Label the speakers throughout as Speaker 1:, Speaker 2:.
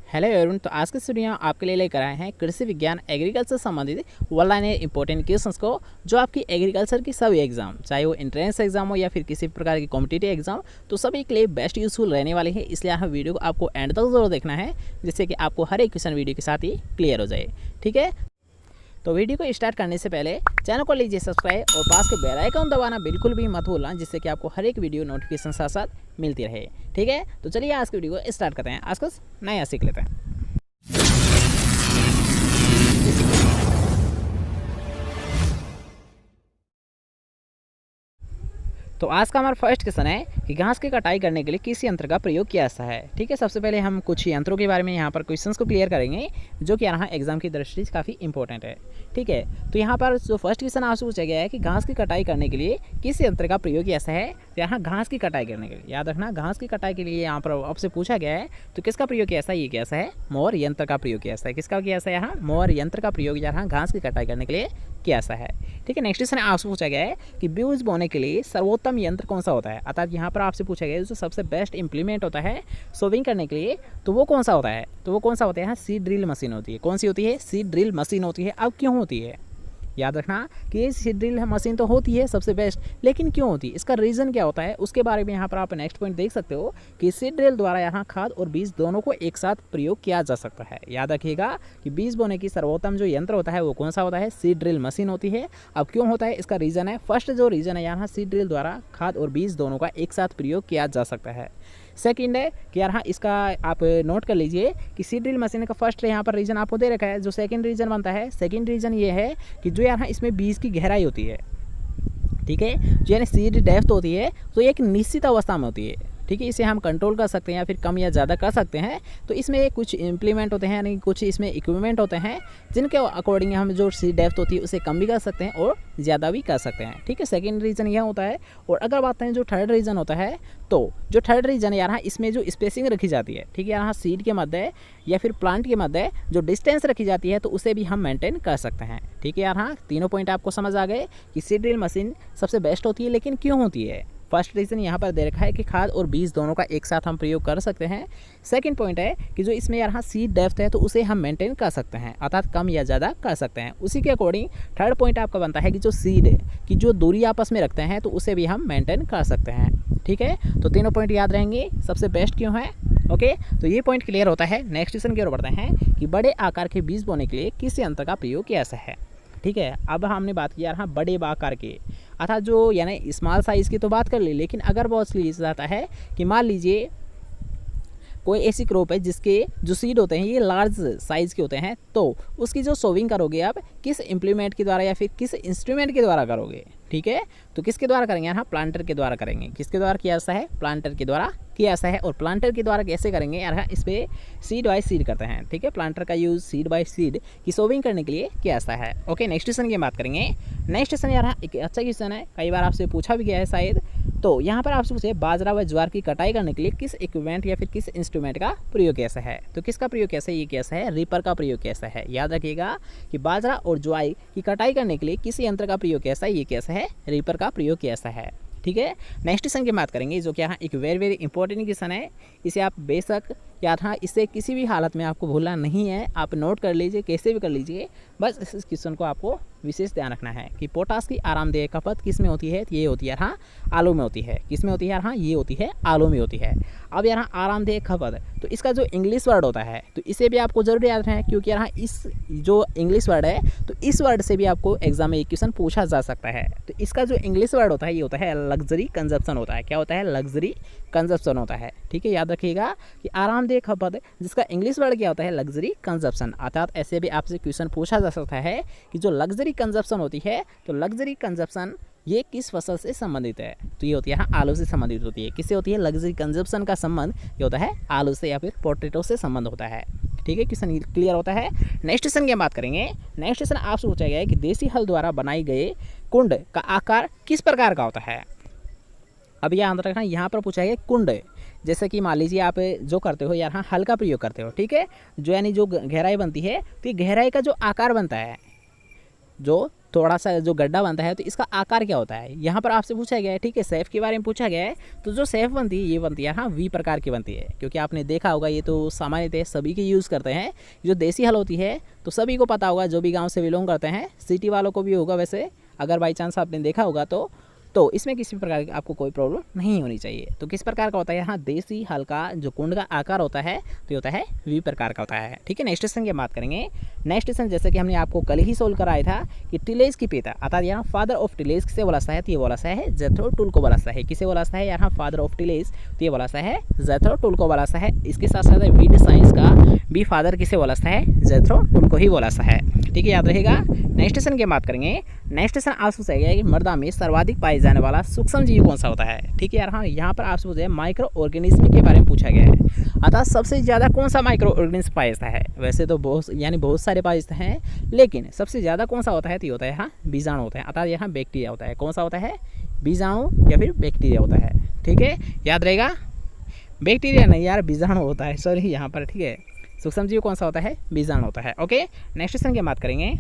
Speaker 1: Hello everyone. तो आज के वीडियो में आपके लिए लेकर आए हैं कृषि विज्ञान एग्रीकल्चर संबंधित ऑनलाइन इंपॉर्टेंट क्वेश्चंस को, जो आपकी एग्रीकल्चर की सभी एग्जाम, चाहे वो एंट्रेंस एग्जाम हो या फिर किसी प्रकार की कॉम्पिटिटिव एग्जाम, तो सभी के लिए बेस्ट यूजफुल रहने वाले हैं। इसलिए यहाँ वीडियो को आपको एंड तक जरूर देखना है, जिससे कि आपको हर एक क्वेश्चन वीडियो के साथ ही क्लियर हो जाए। ठीक है, तो वीडियो को स्टार्ट करने से पहले चैनल को लीजिए सब्सक्राइब और पास के बेल आइकन दबाना बिल्कुल भी मत भूलना, जिससे कि आपको हर एक वीडियो नोटिफिकेशन साथ साथ मिलती रहे। ठीक है, तो चलिए आज की वीडियो को स्टार्ट करते हैं। आज कुछ नया सीख लेते हैं। तो आज का हमारा फर्स्ट क्वेश्चन है कि घास की कटाई करने के लिए किस यंत्र का प्रयोग किया जाता है। ठीक है, सबसे पहले हम कुछ यंत्रों के बारे में यहाँ पर क्वेश्चंस को क्लियर करेंगे, जो कि यहाँ एग्जाम की दृष्टि से काफ़ी इंपॉर्टेंट है। ठीक है, तो यहाँ पर जो फर्स्ट क्वेश्चन आपसे पूछा गया है कि घास की कटाई करने के लिए किस यंत्र का प्रयोग किया जाता है। तो यहाँ घास की कटाई करने के लिए याद रखना, घास की कटाई के लिए यहाँ पर आपसे पूछा गया है तो किसका प्रयोग किया जाता है। ये कैसा है, मोवर यंत्र का प्रयोग किया जाता है। किसका किया जाता है, यहाँ मोवर यंत्र का प्रयोग यहाँ घास की कटाई करने के लिए किया जाता है। ठीक है, नेक्स्ट क्वेश्चन आपसे पूछा गया है कि बीज बोने के लिए सर्वोत्तम यंत्र कौन सा होता है। अर्थात यहाँ पर आपसे पूछा गया है जो सबसे बेस्ट इंप्लीमेंट होता है सोविंग करने के लिए, तो वो कौन सा होता है। तो वो कौन सा होता है, यहाँ सीड ड्रिल मशीन होती है। कौन सी होती है, सीड ड्रिल मशीन होती है। अब क्यों होती है, याद रखना कि ये सीड ड्रिल मशीन तो होती है सबसे बेस्ट, लेकिन क्यों होती है, इसका रीज़न क्या होता है, उसके बारे में यहाँ पर आप नेक्स्ट पॉइंट देख सकते हो कि सीड ड्रिल द्वारा यहाँ खाद और बीज दोनों को एक साथ प्रयोग किया जा सकता है। याद रखिएगा कि बीज बोने की सर्वोत्तम जो यंत्र होता है वो कौन सा होता है, सीड ड्रिल मशीन होती है। अब क्यों होता है, इसका रीज़न है, फर्स्ट जो रीज़न है यहाँ सीड ड्रिल द्वारा खाद और बीज दोनों का एक साथ प्रयोग किया जा सकता है। सेकंड है कि यार हाँ इसका आप नोट कर लीजिए कि सीड ड्रिल मशीन का फर्स्ट यहाँ पर रीजन आपको दे रखा है। जो सेकंड रीजन बनता है, सेकंड रीजन ये है कि जो यार हाँ इसमें बीज की गहराई होती है। ठीक है, जो यानी सीड डेप्थ होती है तो एक निश्चित अवस्था में होती है। ठीक है, इसे हम कंट्रोल कर सकते हैं या फिर कम या ज़्यादा कर सकते हैं। तो इसमें कुछ इम्प्लीमेंट होते हैं, यानी कुछ इसमें इक्विपमेंट होते हैं जिनके अकॉर्डिंग हम जो सीड डेप्थ होती है उसे कम भी कर सकते हैं और ज़्यादा भी कर सकते हैं। ठीक है, सेकंड रीजन यह होता है। और अगर बात करें जो थर्ड रीजन होता है, तो जो थर्ड रीजन है यहाँ इसमें जो स्पेसिंग रखी जाती है, ठीक है, यहाँ सीड के मध्य या फिर प्लांट के मध्य जो डिस्टेंस रखी जाती है तो उसे भी हम मेंटेन कर सकते हैं। ठीक है यार, हाँ तीनों पॉइंट आपको समझ आ गए कि सीड ड्रिल मशीन सबसे बेस्ट होती है, लेकिन क्यों होती है। फर्स्ट रीज़न यहाँ पर दे रखा है कि खाद और बीज दोनों का एक साथ हम प्रयोग कर सकते हैं। सेकंड पॉइंट है कि जो इसमें यहाँ सीड डेप्थ है तो उसे हम मेंटेन कर सकते हैं, अर्थात कम या ज़्यादा कर सकते हैं। उसी के अकॉर्डिंग थर्ड पॉइंट आपका बनता है कि जो सीड की जो दूरी आपस में रखते हैं तो उसे भी हम मेंटेन कर सकते हैं। ठीक है, तो तीनों पॉइंट याद रहेंगे, सबसे बेस्ट क्यों है। ओके, तो ये पॉइंट क्लियर होता है। नेक्स्ट क्वेश्चन की ओर बढ़ते हैं कि बड़े आकार के बीज बोने के लिए किस यंत्र का प्रयोग किया जाता है। ठीक है, अब हमने बात की यार हाँ बड़े आकार के, अर्थात जो यानी स्मॉल साइज़ की तो बात कर ली, लेकिन अगर बहुत सी जाता है कि मान लीजिए कोई ऐसी क्रॉप है जिसके जो सीड होते हैं ये लार्ज साइज़ के होते हैं, तो उसकी जो सोविंग करोगे आप किस इम्प्लीमेंट के द्वारा या फिर किस इंस्ट्रूमेंट के द्वारा करोगे। ठीक है, तो किसके द्वारा करेंगे, यहाँ प्लांटर के द्वारा करेंगे। किसके द्वारा किया जाता है, प्लांटर के द्वारा किया जाता है। और प्लांटर के द्वारा कैसे करेंगे यार, इस पर सीड बाय सीड करते हैं। ठीक है, प्लांटर का यूज़ सीड बाय सीड की सोविंग करने के लिए किया जाता है। ओके, नेक्स्ट क्वेश्चन की बात करेंगे। नेक्स्ट क्वेश्चन यार एक अच्छा क्वेश्चन है, कई बार आपसे पूछा भी गया है शायद। तो यहाँ पर आपसे पूछे बाजरा व ज्वार की कटाई करने के लिए किस इक्विपमेंट या फिर किस इंस्ट्रूमेंट का प्रयोग कैसा है। तो किसका प्रयोग कैसा है, ये कैसा है, रीपर का प्रयोग कैसा है। याद रखिएगा कि बाजरा और ज्वार की कटाई करने के लिए किस यंत्र का प्रयोग कैसा है, ये कैसा है, रीपर का प्रयोग कैसा है। ठीक है, नेक्स्ट क्वेश्चन की बात करेंगे, जो कि यहाँ एक वेरी इंपॉर्टेंट क्वेश्चन है। इसे आप बेशक याद, हाँ इसे किसी भी हालत में आपको भूलना नहीं है, आप नोट कर लीजिए, कैसे भी कर लीजिए, बस इस क्वेश्चन को आपको विशेष ध्यान रखना है कि पोटास की आरामदेह खपत किस में होती है। ये होती है हाँ आलू में होती है। किस में होती है यार, हाँ ये होती है आलू में होती है। अब यार हाँ आरामदेह खपत, तो इसका जो इंग्लिश वर्ड होता है तो इसे भी आपको जरूर याद रखना है, क्योंकि यार हाँ इस जो इंग्लिश वर्ड है तो इस वर्ड से भी आपको एग्जाम में एक क्वेश्चन पूछा जा सकता है। तो इसका जो इंग्लिश वर्ड होता है ये होता है लग्जरी कंजप्शन होता है। क्या होता है, लग्जरी कंजप्शन होता है। ठीक है, याद रखिएगा कि आरामदेह खपत जिसका इंग्लिश वर्ड क्या होता है, लग्जरी कंजप्शन। अर्थात ऐसे भी आपसे क्वेश्चन पूछा जा सकता है कि जो लग्जरी कंजप्शन होती है तो लग्जरी कंजप्शन ये किस फसल से संबंधित है। तो ये होती है हाँ आलू से संबंधित होती है। किससे होती है, लग्जरी कंजप्शन का संबंध ये होता है आलू से या फिर पोटैटो से संबंध होता है। ठीक है, क्वेश्चन क्लियर होता है। नेक्स्ट क्वेश्चन की बात करेंगे। नेक्स्ट क्वेश्चन आपसे पूछा गया है कि देसी हल द्वारा बनाई गए कुंड का आकार किस प्रकार का होता है। अब यह याद रखना, यहाँ पर पूछा गया कुंड, जैसे कि मान लीजिए आप जो करते हो यार हाँ हल का प्रयोग करते हो। ठीक है, जो यानी जो गहराई बनती है तो ये गहराई का जो आकार बनता है, जो थोड़ा सा जो गड्ढा बनता है तो इसका आकार क्या होता है, यहाँ पर आपसे पूछा गया है। ठीक है, सेफ के बारे में पूछा गया है। तो जो सेफ बनती है ये बनती है हाँ वी प्रकार की बनती है, क्योंकि आपने देखा होगा ये तो सामान्यतः सभी के यूज़ करते हैं। जो देसी हल होती है तो सभी को पता होगा, जो भी गाँव से बिलोंग करते हैं, सिटी वालों को भी होगा वैसे, अगर बाई चांस आपने देखा होगा तो इसमें किसी प्रकार की आपको कोई प्रॉब्लम नहीं होनी चाहिए। तो किस प्रकार का होता है यहाँ देसी हल का जो कुंड का आकार होता है तो ये होता है वी प्रकार का होता है। ठीक है, नेक्स्ट क्वेश्चन की बात करेंगे। नेक्स्ट क्वेश्चन जैसे कि हमने आपको कल ही सोल्व कराया था कि टिलेज की पिता अर्थात यहाँ फादर ऑफ टिलेज किसे बोलाता है, तो ये बोलाता है जेथरो टूल को बोलाता है। किसे बोलाता है यहाँ फादर ऑफ टिलेज, तो ये बोलाता है जेथरो टूल को बोलाता है। इसके साथ साथ वीड साइंस का भी फादर किसे बोलाता है, जेथरो टूल को ही बोलाता है। ठीक है, याद रहेगा। नेक्स्ट क्वेश्चन की बात करेंगे। नेक्स्ट क्वेश्चन आपसे पूछा गया कि मृदा में सर्वाधिक पाए जाने वाला सूक्ष्म जीव कौन सा होता है। ठीक है यार, हाँ यहाँ पर आपसे पूछा है माइक्रो ऑर्गेनिज्म के बारे में पूछा गया है, अर्थात सबसे ज़्यादा कौन सा माइक्रो ऑर्गेनिज्म पाया जाता है। वैसे तो बहुत सारे पाए जाते हैं, लेकिन सबसे ज़्यादा कौन सा होता है, तो ये होता है हाँ बीजाणु होता है, अर्थात यहाँ बैक्टीरिया होता है। कौन सा होता है, बीजाणु या फिर बैक्टीरिया होता है। ठीक है, याद रहेगा। बैक्टीरिया नहीं यार, बीजाणु होता है, सॉरी यहाँ पर। ठीक है, सूक्ष्म जीव कौन सा होता है, बीजाणु होता है। ओके, नेक्स्ट क्वेश्चन की बात करेंगे।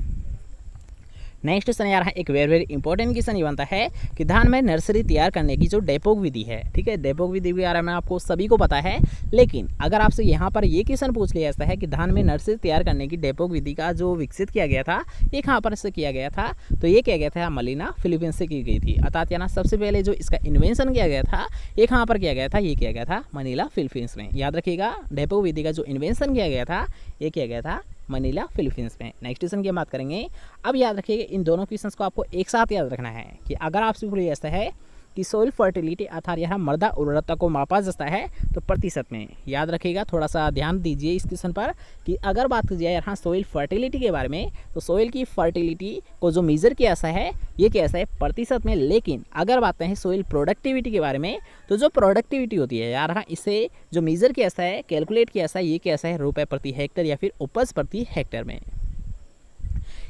Speaker 1: नेक्स्ट क्वेश्चन यार एक वेरी इंपॉर्टेंट क्वेश्चन ये बनता है कि धान में नर्सरी तैयार करने की जो डेपोक विधि है। ठीक है, डेपोक विधि के बारे में आपको सभी को पता है, लेकिन अगर आपसे यहाँ पर ये क्वेश्चन पूछ लिया जाता है कि धान में नर्सरी तैयार करने की डेपोक विधि का जो विकसित किया गया था ये कहाँ पर से किया गया था, तो ये किया गया था मनीला फिलीपींस से की गई थी। अर्थात यहाँ सबसे पहले जो इसका इन्वेंशन किया गया था ये कहाँ पर किया गया था, ये किया गया था मनीला फिलीपींस में। याद रखिएगा, डेपोक विधि का जो इन्वेंशन किया गया था ये किया गया था मनीला फिलीपींस में। नेक्स्ट क्वेश्चन की बात करेंगे। अब याद रखिएगा इन दोनों क्वेश्चंस को आपको एक साथ याद रखना है कि अगर आपसे पूछा जाता है कि सोइल फर्टिलिटी अर्थात यहाँ मृदा उर्वरता को मापा जाता है तो प्रतिशत में। याद रखिएगा, थोड़ा सा ध्यान दीजिए इस क्वेश्चन पर कि अगर बात की जाए यहाँ सोइल फर्टिलिटी के बारे में तो सोइल की फर्टिलिटी को जो मेजर किया ऐसा है ये कैसा है प्रतिशत में। लेकिन अगर बात करें सोइल प्रोडक्टिविटी के बारे में तो जो प्रोडक्टिविटी होती है यार हाँ इसे जो मेजर किया ऐसा है, कैलकुलेट किया ऐसा है, ये कैसा है रुपये प्रति हेक्टेयर या फिर उपज प्रति हेक्टेयर में।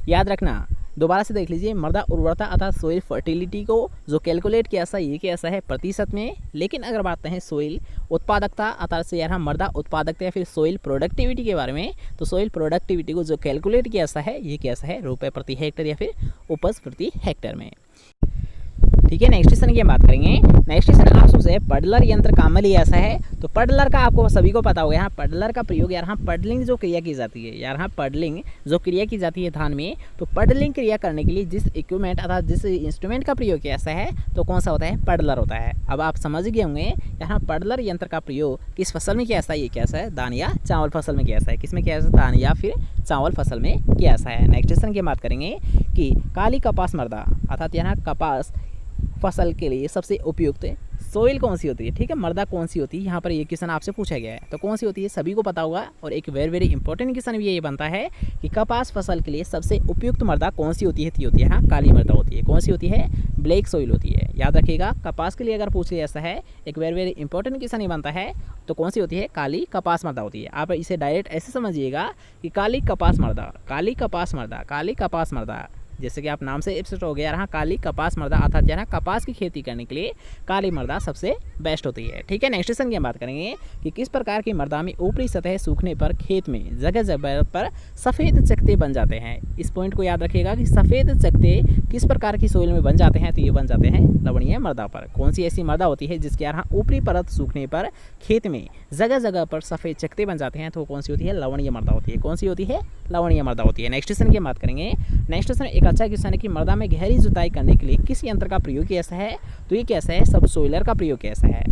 Speaker 1: याद रखना, दोबारा से देख लीजिए, मृदा उर्वरता अर्थात सोइल फर्टिलिटी को जो कैलकुलेट किया ऐसा ये कैसा है प्रतिशत में। लेकिन अगर बात करें सोइल उत्पादकता अर्थात से यार मृदा उत्पादकता या फिर सोइल प्रोडक्टिविटी के बारे में तो सोइल प्रोडक्टिविटी को जो कैलकुलेट किया ऐसा है ये कैसा है रुपये प्रति हेक्टेयर या फिर उपज प्रति हेक्टेयर में। ठीक है, नेक्स्ट क्वेश्चन की बात करेंगे। नेक्स्ट क्वेश्चन आप सबसे पडलर यंत्र काम में लिया ऐसा है, तो पडलर का आपको सभी को पता होगा यहाँ पडलर का प्रयोग यार हाँ पडलिंग जो क्रिया की जाती है, यार हाँ पडलिंग जो क्रिया की जाती है धान में, तो पडलिंग क्रिया करने के लिए जिस इक्विपमेंट अर्थात जिस इंस्ट्रूमेंट का प्रयोग किया ऐसा है तो कौन सा होता है, पडलर होता है। अब आप समझ गए होंगे यहाँ पडलर यंत्र का प्रयोग किस फसल में किया ऐसा है, ये कैसा है धान या चावल फसल में किया ऐसा है। किस में किया ऐसा, धान या फिर चावल फसल में किया ऐसा है। नेक्स्ट क्वेश्चन की बात करेंगे कि काली कपास मृदा अर्थात यहाँ कपास फसल के लिए सबसे उपयुक्त सोइल कौन सी होती है। ठीक है, मृदा कौन सी होती है, यहाँ पर ये क्वेश्चन आपसे पूछा गया है तो कौन सी होती है सभी को पता होगा। और एक वेरी इंपॉर्टेंट क्वेश्चन भी ये बनता है कि कपास फसल के लिए सबसे उपयुक्त मृदा कौन सी होती है, तो होती है हाँ काली मृदा होती है। कौन सी होती है, ब्लैक सोइल होती है। याद रखिएगा, कपास के लिए अगर पूछ लिया ऐसा है एक वेरी इंपॉर्टेंट क्वेश्चन ये बनता है तो कौन सी होती है, काली कपास मृदा होती है। आप इसे डायरेक्ट ऐसे समझिएगा कि काली कपास मृदा, काली कपास मृदा, काली कपास मृदा, जैसे कि आप नाम से एब्सेट हो गया यहाँ काली कपास मृदा अर्थात यहाँ कपास की खेती करने के लिए काली मृदा सबसे बेस्ट होती है। ठीक है, नेक्स्ट क्वेश्चन की बात करेंगे कि किस प्रकार की मृदा में ऊपरी सतह सूखने पर खेत में जगह जगह पर सफ़ेद चकते बन जाते हैं। इस पॉइंट को याद रखिएगा कि सफ़ेद चकते किस प्रकार की सोइल में बन जाते हैं, तो ये बन जाते हैं लवणीय मृदा पर। कौन सी ऐसी मृदा होती है जिसके यहाँ ऊपरी परत सूखने पर खेत में जगह जगह पर सफ़ेद चकते बन जाते हैं, तो कौन सी होती है, लवणीय मृदा होती है। कौन सी होती है, लवणीय मृदा होती है। नेक्स्ट क्वेश्चन की बात करेंगे। नेक्स्ट क्वेश्चन एक अच्छा क्वेश्चन है कि मृदा में गहरी जुताई करने के लिए किस यंत्र का प्रयोग कैसा है, तो ये कैसा है, सब सोइलर का प्रयोग कैसा है।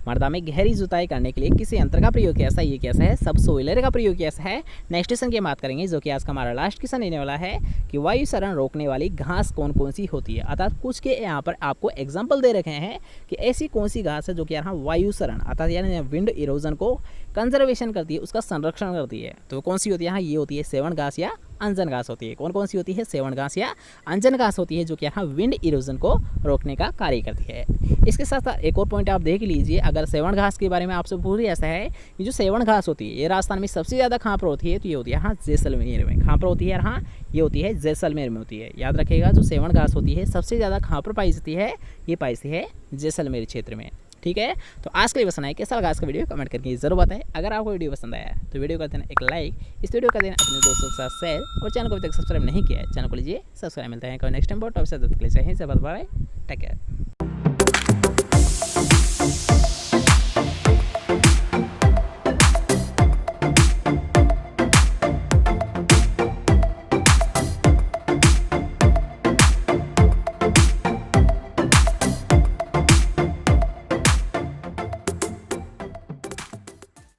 Speaker 1: मृदा में गहरी जुताई करने के लिए किस यंत्र का प्रयोग कैसा है, ये कैसा है, सब सोइलर का प्रयोग कैसा है। नेक्स्ट क्वेश्चन की बात करेंगे जो कि आज का हमारा लास्ट क्वेश्चन रहने वाला है कि वायु सरण रोकने वाली घास कौन कौन सी होती है। अर्थात कुछ के यहाँ पर आपको एग्जाम्पल दे रखे हैं कि ऐसी कौन सी घास है जो कि यहाँ वायु सरण अर्थात यानी विंड इरोजन को कंजर्वेशन करती है, उसका संरक्षण करती है। तो कौन सी होती है, यहाँ ये होती है सेवन घास या अंजन घास होती है। कौन कौन सी होती है, सेवन घास या अंजन घास होती है जो कि यहाँ विंड इरोजन को रोकने का कार्य करती है। इसके साथ साथ एक और पॉइंट आप देख लीजिए, अगर सेवन घास के बारे में आपसे पूरी ऐसा है कि जो सेवन घास होती है ये राजस्थान में सबसे ज़्यादा कहाँ पर होती है, तो ये होती है हाँ जैसलमेर में। कहाँ पर होती है, हाँ ये होती है जैसलमेर में होती है। याद रखिएगा, जो सेवन घास होती है सबसे ज़्यादा कहाँ पर पाई जाती है, ये पाई जाती है जैसलमेर क्षेत्र में। ठीक है, तो आज के लिए पसंद आए, कैसा लगा आज का वीडियो कमेंट करके ज़रूर बताएं। अगर आपको वीडियो पसंद आया तो वीडियो कर देना एक लाइक, इस वीडियो का देना अपने दोस्तों के साथ शेयर, और चैनल को अभी तक सब्सक्राइब नहीं किया है चैनल को लीजिए सब्सक्राइब। मिलते हैं कोई नेक्स्ट टाइम बहुत टॉपिक से, तब तक के लिए चाहिए, बाय, टेक केयर।